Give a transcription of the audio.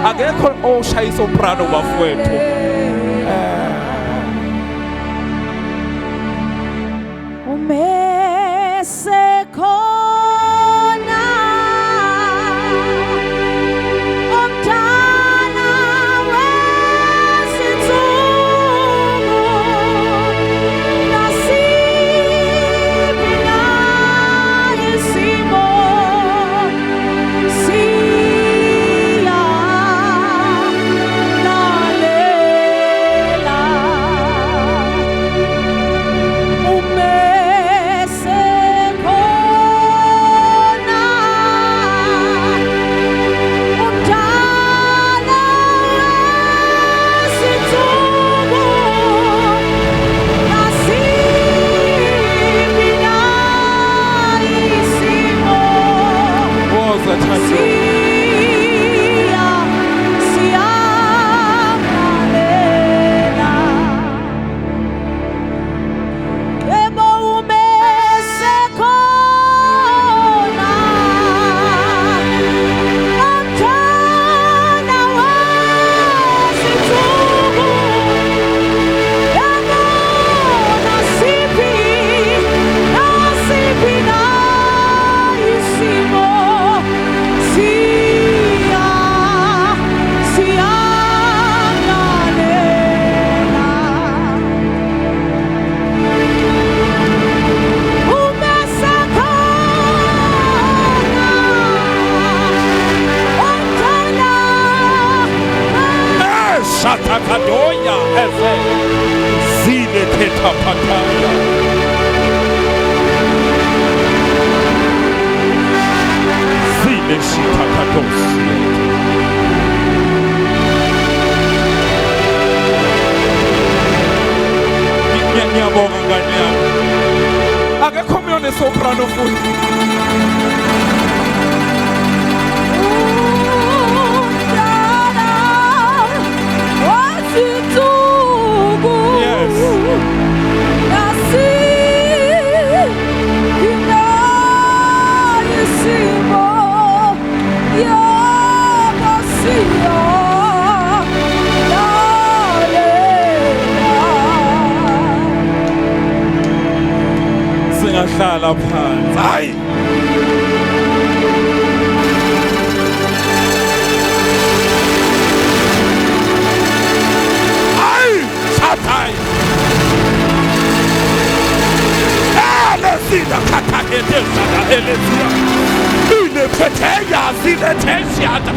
Akekho oshayisa umprano bafowethu. Umesekhona umdala wezinsuku, nasiphi na isimo, siyamulalela. Shatakadoya eze zile teta pataya zile shitakadosi. Ngiyabonga ngane yami. Akekho umyone soprano futhi. Singahlala phansi. Hayi. Hayi, Shatai. Sina kata hedesha na elesia. Ile peteya sile teshiata.